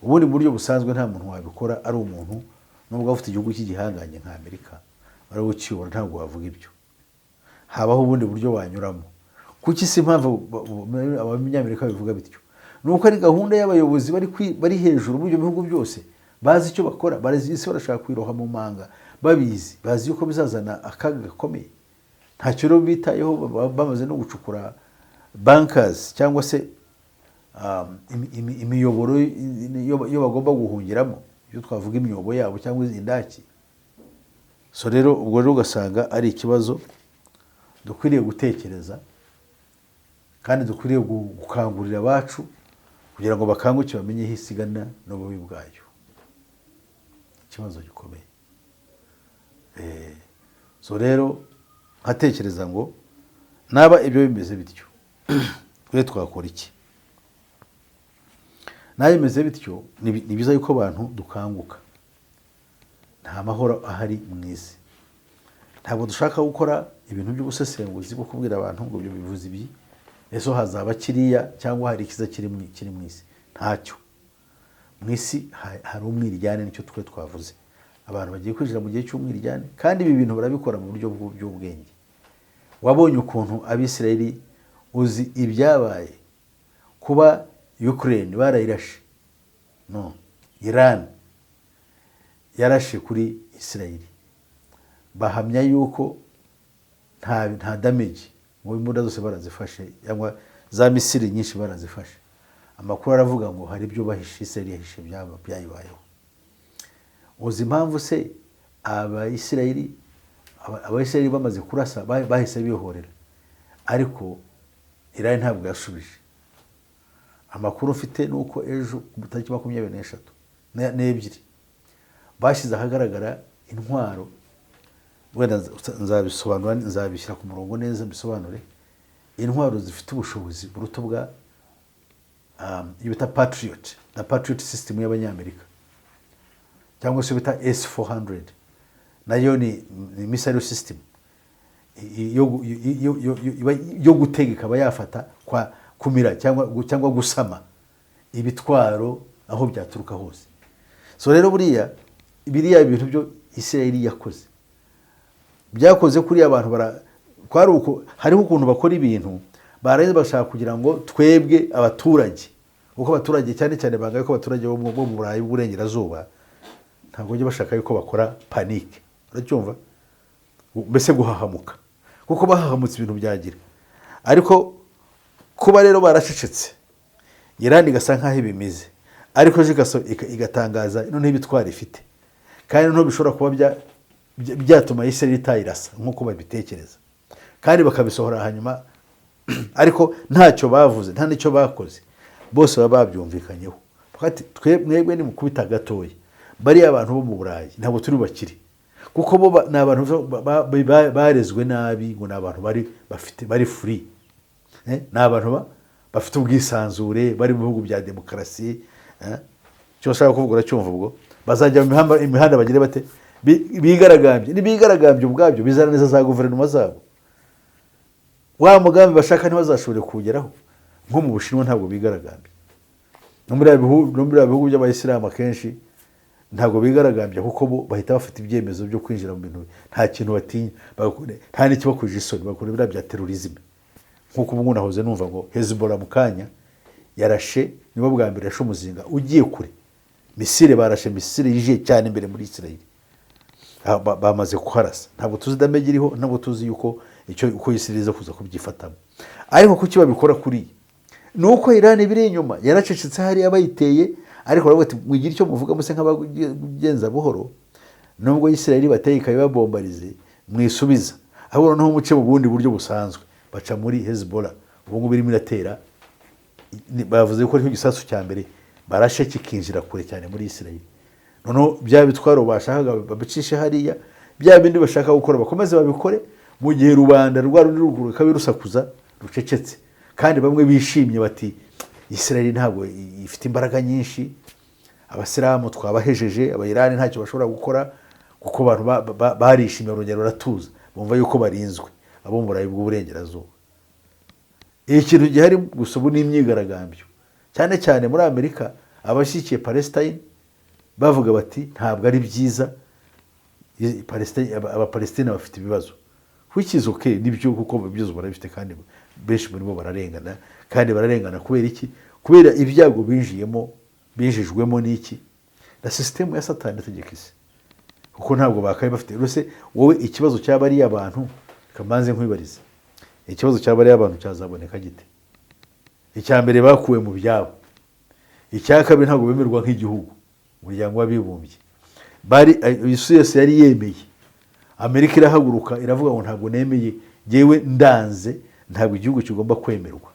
Ubundi mu buryo busanzwe nta muntu wabikora ari umuntu nubwo afite igihugu cy'igihanganye nka Amerika, ari ukibona ntabwo wavuga ibyo. Habaho ubundi buryo wanyuramo. Kuki si impamvu abanyamerika bivuga bityo? Nuko ari gahunda y'abayobozi bari hejuru mu byo bihugu byose, bazi icyo bakora, barazi isi barashaka kwiroha mu manga, babizi, bazi yuko bizazana akaga gakomeye. Ntacyo rero bitayeho, bamaze no gucukura bankers cyangwa se imiyoboro iyo bagomba guhungiramo, iyo twavuga imyobo yabo cyangwa izindaki. So rero ubwo rero ugasanga ari ikibazo dukwiriye gutekereza, kandi dukwiriye gukangurira abacu kugira ngo bakanguke bamenye hisigana n'ububi bwayo. Ikibazo gikomeye. So rero nkatekereza ngo naba ibyo bimeze bityo twe twakora iki? Nayo bimeze bityo ni biza yuko abantu dukanguka. Nta mahoro ahari mu isi. Ntabwo dushaka gukora ibintu by'ubusesenguzi bwo kubwira abantu ngo ibyo bivuze ibi, ejo hazaba kiriya cyangwa hari ikiza kiri mu isi. Ntacyo. Mu isi hari umwiryane, nicyo twe twavuze. Abantu bagiye kwinjira mu gihe cy'umwiryane, kandi ibi bintu barabikora mu buryo bw'ubwenge. Wabonye ukuntu Abisirayeli, uzi ibyabaye kuba Ukraine barayirashe, no, Iran yarashe kuri Isirayeli, bahamya yuko nta damage, ngo imbunda zose barazifashe cyangwa za misiri nyinshi barazifashe. Amakuru aravuga ngo hari ibyo bahishe, Isirayeli yahishe byayibayeho. Uzi impamvu se Abayisirayeli bamaze kurasa bahise bihorera, ariko Iran ntabwo yasubije. Amakuru mfite nuko ejo ku tariki 22 bashyize ahagaragara intwaro, wenda nzabisobanura, nzabishyira ku murongo neza mbisobanure. Intwaro zifite ubushobozi buruta bwa bita Patriot system y'Abanyamerika, cyangwa se bita S400, nayo ni missile system yo gutega ikaba yafata kumira cyangwa gusama ibitwaro aho byaturuka hose. So rero biriya ibintu byo Isirayeli yakoze byakoze kuri abantu hariho ukuntu bakora ibintu barangiza bashaka kugira ngo twebwe abaturage, uko abaturage cyane cyane bangaye ko abaturage bo mu Burayi bw'Uburengerazuba ntabwo bajya bashaka yuko bakora panike, uracyumva, mbese guhahamuka, kuko bahahamutse ibintu byagira. Ariko kuba rero baracecetse Iran igasa nkaho ibimize, ariko igatangaza noneho ibitwara ifite, kandi noneho bishobora kuba byatuma Isirayeli itayirasa nk'uko babitekereza, kandi bakabisohora hanyuma ariko ntacyo bavuze, nta n'icyo bakoze, bose baba babyumvikanyeho. Mwebwe ni mukubita gatoya, bariya abantu bo mu Burayi ntabwo turi bakiri, kuko bo ni abantu barezwe nabi, ngo ni abantu bari free, ni abantu bafite ubwisanzure, bari mu bihugu bya demokarasi. Cyo ushaka kuvuga uracyumva, ubwo bazajya mu imihanda bagire bate, bigaragambye, nibigaragambye ubwabyo bizana neza za guverinoma zabo, wa mugambi bashaka ntibazashobore kugeraho. Nko mu Bushinwa ntabwo bigaragambye, no muri bihugu by'abayisilamu akenshi ntabwo bigaragambye, kuko bo bahita bafite ibyemezo byo kwinjira mu bintu, nta kintu batinya, nta n'ikibakuje isoni, bakora biriya bya terorisme. Nk'uko ubu nahoze numva ngo Hezbollah mu kanya yarashe, nibo bwa mbere yashe umuzinga ugiye kure, misile barashe, misile yije cyane imbere muri Isirayeli, bamaze kuharasa. Ntabwo tuzi damage iriho, ntabwo tuzi yuko uko Isirayeli iza kuza kubyifatamo. Ariko kuki babikora kuri nuko Iran biri inyuma yaracecetse, hari abayiteye, ariko baravuga ati mugira icyo muvuga muse nk'abagenza buhoro, nubwo Isirayeli bateye ikabibabombarize mwisubiza, ahubwo noneho muce mu bundi buryo busanzwe, baca muri Hezbollah ubu ngubu irimo iratera. Bavuze ko ari igisasu cya mbere barashe kikinjira kure cyane muri Isirayeli, noneho bya bitwaro bashakaga babicishe hariya, bya bindi bashaka gukora bakomeze babikore, mu gihe rubanda rundi ruguru kabirusakuza rucecetse. Kandi bamwe bishimye bati Isirayeli ntabwo ifite imbaraga nyinshi, abasilamu twabahejeje, abayirani ntacyo bashobora gukora, kuko abantu barishimye, urugero baratuza, bumva yuko barinzwe, abo mu Burayi bw'Uburengerazuba. Ikintu gihari gusa ubu ni imyigaragambyo, cyane cyane muri Amerika, abashyigikiye Palestine bavuga bati ntabwo ari byiza, Abapalestina bafite ibibazo, which is okay, nibyo, kuko byose barabifite, kandi benshi muri bo bararengana. Kandi bararengana kubera iki? Kubera ibyago binjijwemo n'iki? Na system ya Satani itegeka isi, kuko ntabwo bakaye bafite. Rwose wowe ikibazo cy'abari abantu, kamanze nkwibariza, ikibazo cy'abari abantu cyazaboneka gite? Icya mbere bakuwe mu byabo, icya kabiri ntabwo bemerwa nk'igihugu, umuryango w'abibumbye isi yose yari yemeye. Amerika irahaguruka iravuga ngo ntabwo nemeye, jewe ndanze, ntabwo igihugu kigomba kwemerwa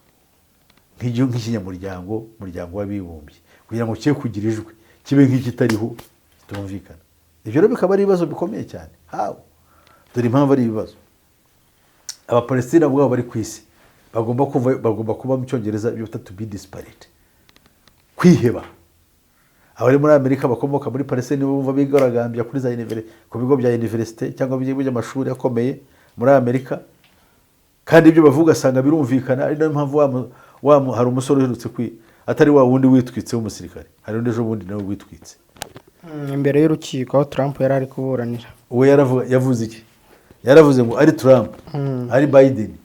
nk'ikinyamuryango, umuryango w'abibumbye, kugira ngo cye kugira ijwi, kibe nk'ikitariho, kitumvikana. Ibyo rero bikaba ari ibibazo bikomeye cyane. Dore impamvu ari ibibazo. Abapalestina ubwabo bari ku isi bagomba kuba mu Cyongereza ibyo bita to be disparate, kwiheba. Abari muri Amerika bakomoka muri Palestine bumva bigaragambya kuri za ku bigo bya university cyangwa ibigo by'amashuri akomeye muri Amerika, kandi ibyo bavuga asanga birumvikana. Ari nayo mpamvu hari umusore uherutse atari wa wundi witwitse w'umusirikare, hari undi ejo bundi nawe witwitse imbere y'urukiko aho Trump yari ari kuburanira. Uwo yavuze iki? Yaravuze ngo ari Trump, ari Biden,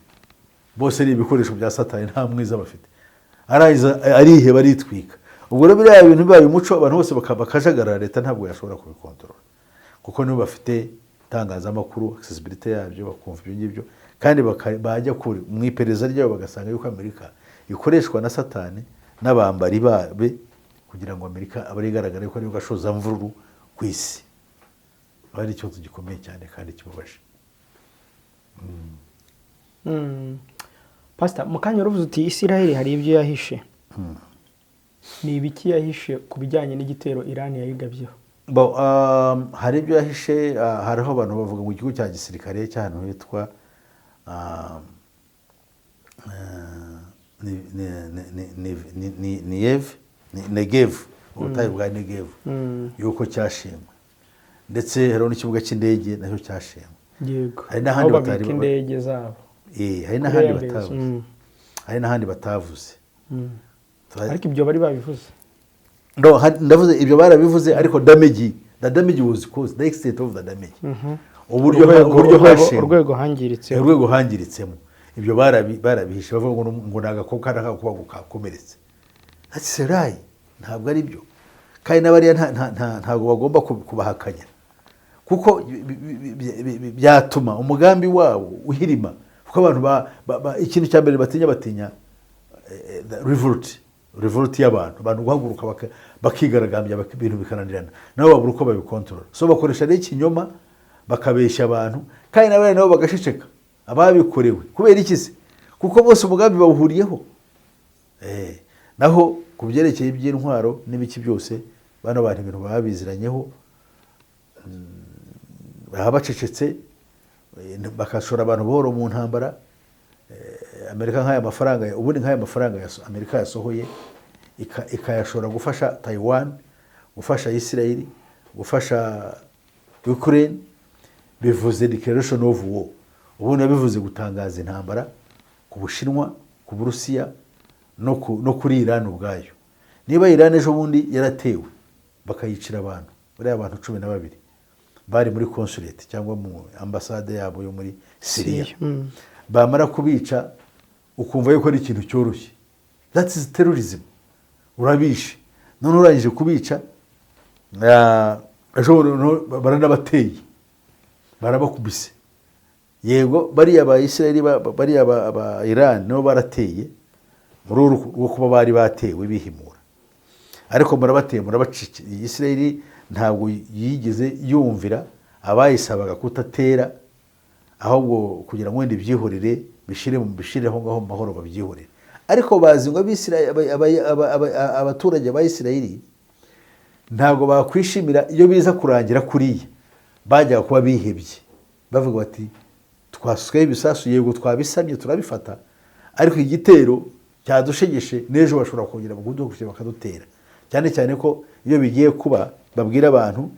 bose ni ibikoresho bya Satani, nta mwiza bafite. Ariheba, aritwika. Ubwo rero biriya bintu bibaye umuco, abantu bose bakajagarara, leta ntabwo yashobora kubikontorora, kuko nibo bafite itangazamakuru, accessibility yabyo, bakumva ibyo ngibyo, kandi bajya kure mu iperereza ryabo bagasanga yuko Amerika ikoreshwa na Satani n'abambari babe, kugira ngo Amerika abe igaragara yuko ariyo gashoza mvururu ku isi. Ari ikibazo gikomeye cyane kandi kibabaje. Pastor, mukanya uruvuze uti Isirayeli hari ibyo yahishe. Ni ibiki yahishe ku bijyanye n'igitero Iran yayigabyeho? Hari ibyo yahishe. Hariho abantu bavuga ngo ikigo cya gisirikare cy'ahantu hitwa Negev, ubutayu bwa Negev, yuko cyashimwe, ndetse hariho n'ikibuga cy'indege nacyo cyashimwe. yego hari n'ahandi aho batari babika indege zabo hari n'ahandi Kuri Airbus, batavuze hari n'ahandi batavuze ariko ibyo bari babivuze no ndavuze ibyo barabivuze ariko the damage was caused, the extent of the damage, uburyo hashe urwego hangiritse urwego hangiritsemo ibyo barabihishe bavuga ngo nagakoko kuba gukakomeretse that's right, ntabwo ari byo kandi n'abariya ntabwo bagomba kubahakanya kuko byatuma umugambi wabo uhirima kuko abantu ikintu cya mbere batinya revolt y'abantu guhaguruka bakigaragambya ibintu bikananirana nabo babura uko babikontorora, so bakoresha n'ikinyoma bakabeshya abantu kandi n'abariya nabo bagasheceka ababikorewe kubera iki se, kuko bose umugambi bawuhuriyeho. Naho ku byerekeye iby'intwaro n'ibiki byose bano bantu ibintu baba biziranyeho, baba bacecetse bakashora abantu buhoro mu ntambara. Amerika nk'aya mafaranga ubundi nk'aya mafaranga Amerika yasohoye ikayashora gufasha Taiwan, gufasha Israel, gufasha Ukraine, bivuze declaration of war, ubundi bivuze gutangaza intambara ku Bushinwa, ku Burusiya no kuri Iran ubwayo. Niba Iran ejo bundi yaratewe bakayicira abantu bari abantu 12 bari muri consulate cyangwa mu ambassade yabo yo muri Syria, bamara kubica ukumva yuko ari ikintu cyoroshye, that is terrorism, urabishe none urangije kubica ejo baranabateye barabakubise. Yego bariya ba Israel bariya ba Iran no barateye muri uruko kuba bari batewe bihimura, ariko murabateye murabacike. Israel ntabwo yigeze yumvira abayisabaga kutatera, ahubwo kugira ngo wenda ibyihorere bishireho ngaho mu mahoro babyihorere. Ariko bazi ngo abaturage ba Israel ntabwo bakwishimira iyo biza kurangira kuriya, bajya kuba bihebye bavuga bati twasukaye ibisasu, yego twabisamye turabifata, ariko igitero cyadushegeshe n'ejo bashobora kongera bagudukuje bakadutera. Cyane cyane ko iyo bigiye kuba babwira abantu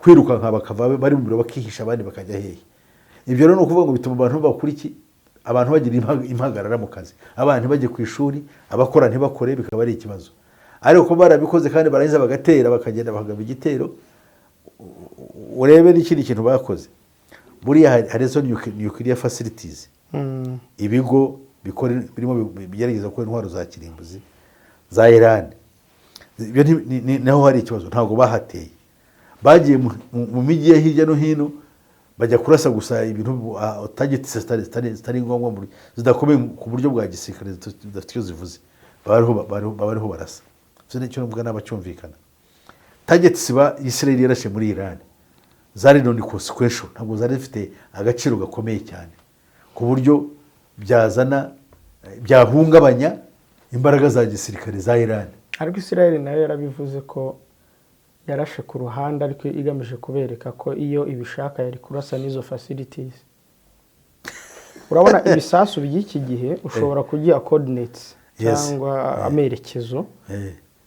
kwiruka nka bakava bari mu biro bakihisha abandi bakajya hehe. Ibyo rero no kuvuga ngo bituma abantu bakuriki, abantu bagira impagarara mu kazi, abantu bajye ku ishuri, abakora ntibakore, bikaba ari ikibazo. Ariko ko barabikoze kandi barangiza bagatera bakagenda bakagaba igitero, urebe n'ikindi kintu bakoze. Buriya hari zo nuclear facilities, ibigo birimo bigerageza ko intwaro za kirimbuzi za Iran, naho hari ikibazo, ntabwo bahateye. Bagiye mu mijyi ya hirya no hino bajya kurasa gusa ibintu targets zitari ngombwa zidakomeye ku buryo bwa gisirikare zidafite icyo zivuze, bariho barasa. Cyo nicyo mvuga n'abacyumvikana. Targets ba Israel yarashe muri Iran zari non consequential, ntabwo zari zifite agaciro gakomeye cyane ku buryo byahungabanya imbaraga za gisirikare za Iran. Ariko Israel nayo yarabivuze ko yarashe ku ruhande ariko igamije kubereka ko iyo ibishaka yari kurasa n'izo facilities. Urabona ibisasu by'iki gihe ushobora kugira coordinates cyangwa amerekezo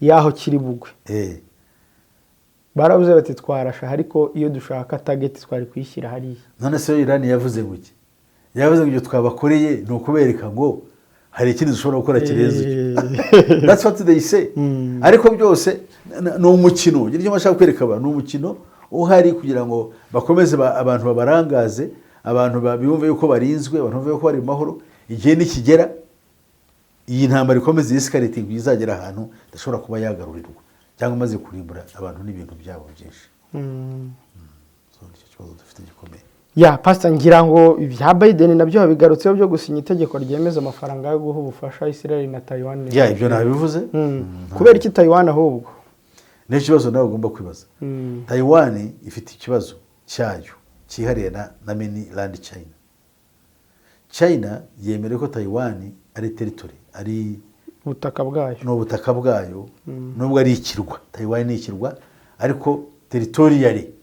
yaho kiri bugwe. Baravuze bati twarasha, ariko iyo dushaka target twari kwishyira hariya. None se Iran yavuze ngo iki? Yavuze ngo ibyo twabakoreye ni ukubereka ngo hari ikindi dushobora gukora kirenze. That's what they say. Ariko byose ni umukino, icyo bashaka kwereka abantu ni umukino uhari kugira ngo bakomeze abantu babarangaze, abantu babiyumve yuko barinzwe, abantu bumve yuko bari mu mahoro. Igihe nikigera iyi ntambara ikomeze escalating izagera ahantu idashobora kuba yagarurirwa cyangwa maze kurimbura abantu n'ibintu byabo byinshi. So nicyo kibazo dufite gikomeye. Ya Pastor, ngira ngo ibya Biden nabyo babigarutseho byo gusinya itegeko ryemeza amafaranga yo guha ubufasha Israel na Taiwan. Ya ibyo nabivuze. Kubera iki Taiwan ahubwo? Ni ikibazo nawe ugomba kwibaza. Taiwan ifite ikibazo cyayo cyihariye na mainland China. China yemereye ko Taiwan ari territory, ari ubutaka bwayo. No butaka bwayo, nubwo ari ikirwa. Taiwan ni ikirwa ariko territorially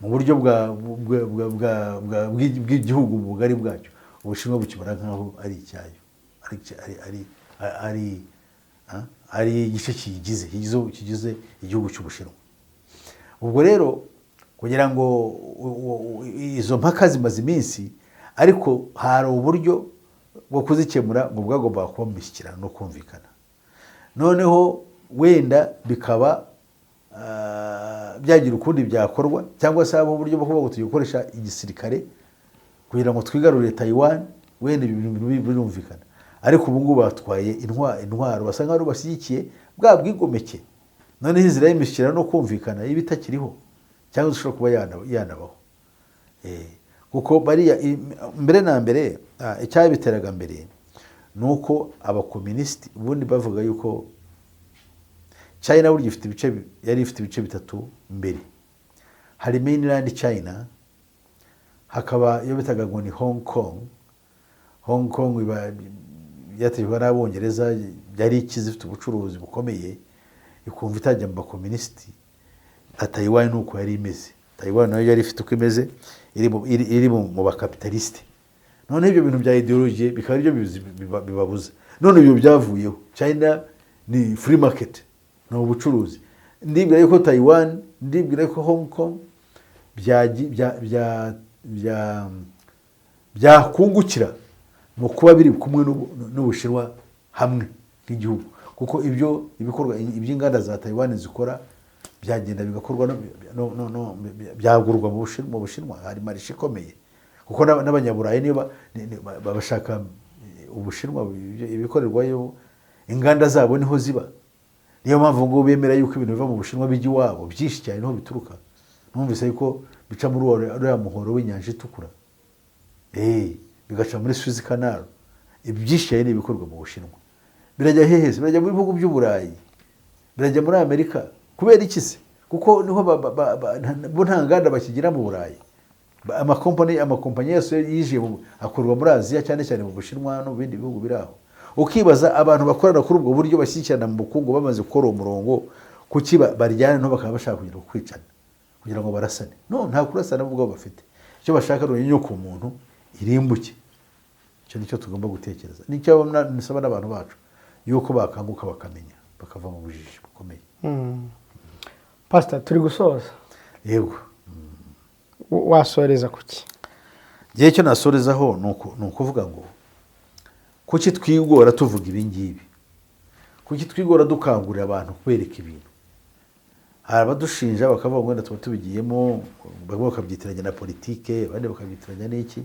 mu buryo bw'igihugu mu bugari bwacyo. Ubushinwa bukibara nkaho ari icyayo, ari igice kigize igihugu cy'Ubushinwa. Ubwo rero kugira ngo izo mpaka zimaze iminsi, ariko hari uburyo bwo kuzikemura ngo bwagombaga kuba mu mishyikirano no kumvikana. Noneho wenda bikaba byagira ukundi byakorwa, cyangwa se haba uburyo bwo kuvuga ngo tugiye gukoresha igisirikare kugira ngo twigarurire Taiwan, wenda ibi bintu birumvikana. Ariko ubu ngubu batwaye intwaro basa nk'aho bashyigikiye bwa bwigomeke. Noneho inzira y'imishyikirano no kumvikana iba itakiriho, cyangwa ishobora kuba yanabaho. Kuko bariya mbere na mbere icyabiteraga mbere ni uko abakomunisiti ubundi bavuga yuko China burya yari ifite ibice bitatu mbere. Hari mainland China, hakaba iyo bitaga ngo ni Hong Kong. Hong Kong yategekwa n'Abongereza, yari ikize, ifite ubucuruzi bukomeye, ikumva itajya mu bakomunisiti. Na Taiwan nuko yari imeze. Taiwan nayo yari ifite uko imeze, iri mu bakapitalisite. None ibyo bintu bya ideology bikaba ibyo bibabuza. None ibyo byavuyeho. China ni free market, ni ubucuruzi. Ndibwira yuko Taiwan, ndibwira yuko Hong Kong byakungukira mu kuba biri kumwe n'Ubushinwa hamwe nk'igihugu. Kuko ibikorwa iby'inganda za Taiwan zikora byagenda bigakorwa byagurwa mu Bushinwa. Hari marishe ikomeye, kuko n'Abanyaburayi niba babashaka Ubushinwa, ibikorerwayo inganda zabo niho ziba. Niyo mpamvu ngo bemera yuko ibintu biva mu Bushinwa bijya iwabo byinshi cyane niho bituruka. Numvise yuko bica muri uriya muhoro w'inyanja itukura, bigaca muri Suez Canal. Ibyinshi cyane ibikorwa mu Bushinwa. Birajya hehese, birajya mu bihugu by'Uburayi, birajya muri Amerika. Kubera iki se? Kuko niho bo nta nganda bakigira mu Burayi. Amakompanyi yose yije akorwa muri Aziya, cyane cyane mu Bushinwa no mu bindi bihugu biri aho. Ukibaza abantu bakorana kuri ubwo buryo bashyikirana mu bukungu bamaze gukora umurongo, kuki baryana no bakaba bashaka kugira kwicana kugira ngo barasane? No, nta kurasana ubwo bafite. Icyo bashaka ni inyoko umuntu irimbuke. Icyo nicyo tugomba gutekereza. Nicyo nisaba n'abantu bacu yuko bakanguka bakamenya, bakava mu bujiji bukomeye. Pastor, turi gusoza. Yego. Wasoreza kuki? Gihe cyo nasorezaho ni ukuvuga ngo kuki twigora tuvuga ibi ngibi, kuki twigora dukangurira abantu kwereka ibintu. Hari abadushinja bakavuga ngo wenda tuba tubigiyemo, bamwe bakabyitiranya na politike, abandi bakabyitiranya n'iki.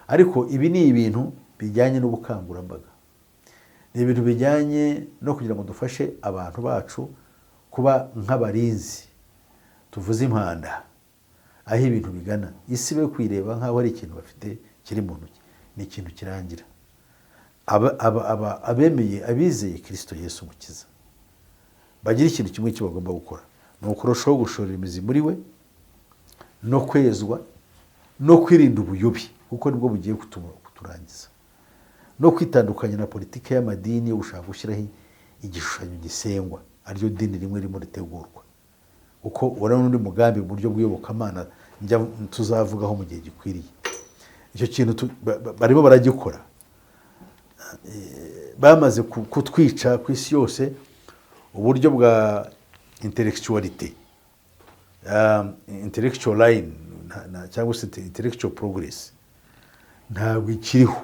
Ariko ibi ni ibintu bijyanye n'ubukangurambaga, ni ibintu bijyanye no kugira ngo dufashe abantu bacu kuba nk'abarinzi tuvuze impanda aho ibintu bigana. Isi be kwireba nk'aho ari ikintu bafite kiri mu ntoki, ni ikintu kirangira. Abemeye, abizeye Kristo Yesu Umukiza bagira ikintu kimwe cyo bagomba gukora, ni ukurushaho gushorera imizi muri we no kwezwa no kwirinda ubuyobi, kuko nibwo bugiye kuturangiza, no kwitandukanya na politiki y'amadini yo gushaka gushyiraho igishushanyo gisengwa aryo dini rimwe rimwe ritegurwa. Kuko urabona undi mugambi mu buryo bw'iyobokamana tuzavugaho mu gihe gikwiriye. Icyo kintu barimo baragikora. Bamaze kutwica ku isi yose uburyo bwa intellectuality, intellectual line cyangwa se intellectual progress ntabwo ikiriho.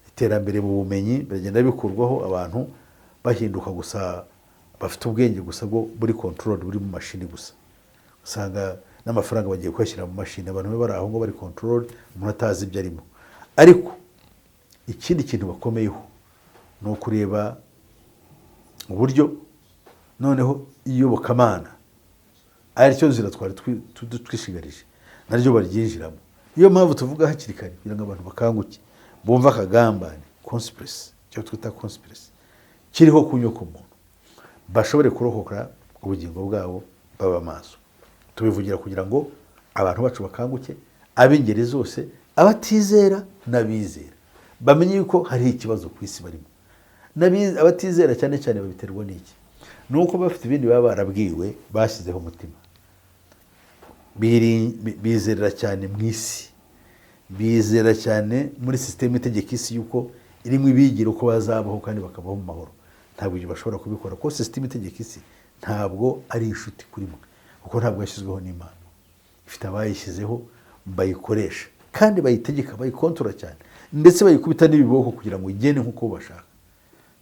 Iterambere mu bumenyi biragenda bikurwaho, abantu bahinduka gusa bafite ubwenge gusa bwo buri control, buri mu mashini gusa. Usanga n'amafaranga bagiye kuyashyira mu mashini, abantu bari aho ngo bari control, umuntu atazi ibyo arimo. Ariko ikindi kintu bakomeyeho ni ukureba uburyo noneho iyobokamana ari cyo nzira twari twishigarije naryo baryinjiramo. Iyo mpamvu tuvuga hakiri kare kugira ngo abantu bakanguke, bumva akagambane, conspiracy, cyo twita conspiracy kiriho kunyuka umuntu, bashobore kurohokera ubugingo bwabo, baba maso. Tubivugira kugira ngo abantu bacu bakanguke, ab'ingeri zose, abatizera n'abizera, bamenye yuko hari ikibazo ku isi barimo. Abatizera cyane cyane babiterwa n'iki? Nuko bafite ibindi baba barabwiwe, bashyizeho umutima, bizerera cyane mu isi, bizera cyane muri systeme itegeka isi yuko irimo ibigira uko bazabaho kandi bakabaho mu mahoro. Ntabwo ibyo bashobora kubikora, kuko systeme itegeka isi ntabwo ari inshuti kuri mwe, kuko ntabwo yashyizweho n'Imana. ifite abayishyizeho bayikoresha kandi bayitegeka bayikontora cyane ndetse bayikubita n'ibiboko kugira ngo igende nk'uko bashaka.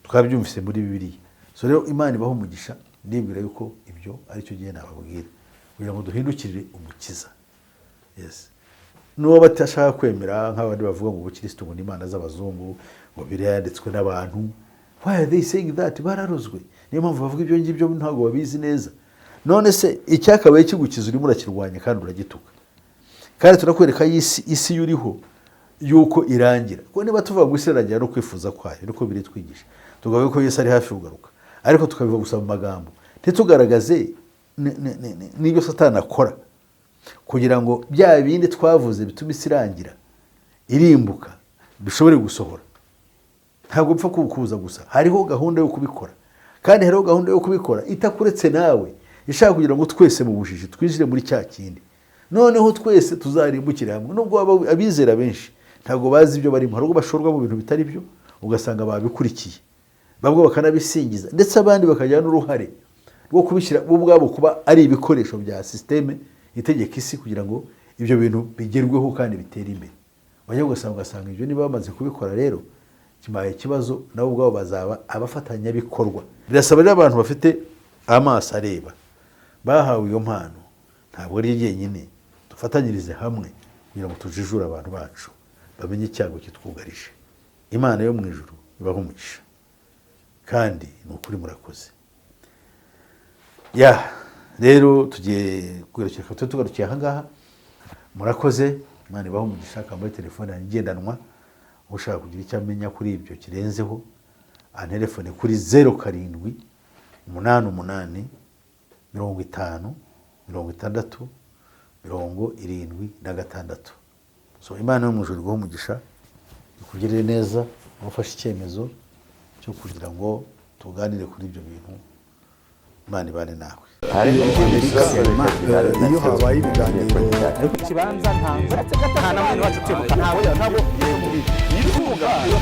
Twabyumvise muri Bibiliya. So rero Imana ibaho umugisha, ndibwira yuko ibyo aricyo gihe nababwira kugira ngo duhindukirire umukiza. Yes. N'uwo batashaka kwemera nk'abandi bavuga ngo ubukristo ngo ni imana z'abazungu ngo birayanditswe n'abantu. Why are they saying that? Bararozwe. Niyo mpamvu bavuga ibyo ngibyo ntabwo babizi neza. None se icyakabaye kigukiza urimo urakirwanya kandi uragituka. Kandi turakwereka isi yuriho yuko irangira. Kuko niba tuvuga ngo isi irangira no kwifuza kwayo niko biri twigisha. Tugavuga ko Yesu ari hafi kugaruka. Ariko tukabivuga gusa mu magambo. Ntitugaragaze n'ibyo Satani akora kugira ngo bya bindi twavuze bituma isi irangira irimbuka bishobore gusohora. Ntabwo bipfa kukuza gusa. Hariho gahunda yo kubikora. Kandi hariho gahunda yo kubikora itakuretse nawe. Ishaka kugira ngo twese mu bujiji twinjire muri cya kindi. Noneho twese tuzarimbukira hamwe. Nubwo abizera benshi ntabwo bazi ibyo barimo. Hari ubwo bashorwa mu bintu bitari byo ugasanga babikurikiye. Babwo bakanabisingiza ndetse abandi bakajya n'uruhare rwo kubishyira bo ubwabo kuba ari ibikoresho bya systeme itegeka isi kugira ngo ibyo bintu bigerweho kandi bitere imbere. Bajya ugasanga ibyo niba bamaze kubikora rero kimaye ikibazo nabo ubwabo bazaba abafatanyabikorwa. Birasaba rero abantu bafite amaso areba bahawe iyo mpano ntabwo ari jyenyine, dufatanyirize hamwe kugira ngo tujijure abantu bacu bamenye icyago kitwugarije. Imana yo mu ijuru ibaho umugisha kandi ni ukuri murakoze. Rero tugiye kwerekera tugarukiye aha ngaha. Murakoze, Imana ibaho umugisha. Kambaye telefone yanjye igendanwa, ushaka kugira icyo amenya kuri ibyo kirenzeho antelefone kuri 07 88 50 60 76. So Imana yo mu ijuru ibaho umugisha, ikugirire neza, ufashe icyemezo cyo kugira ngo tuganire kuri ibyo bintu. Imana ibane nawe. Iyo habaye ibiganiro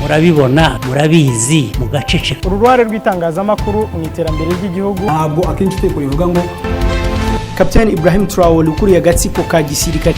murabibona murabizi mugaceceka. Uruhare rw'itangazamakuru mu iterambere ry'igihugu ntabwo akenshi uteko bivuga ngo Kapiteni Ibrahim Traoré ukuriye agatsiko ka gisirikare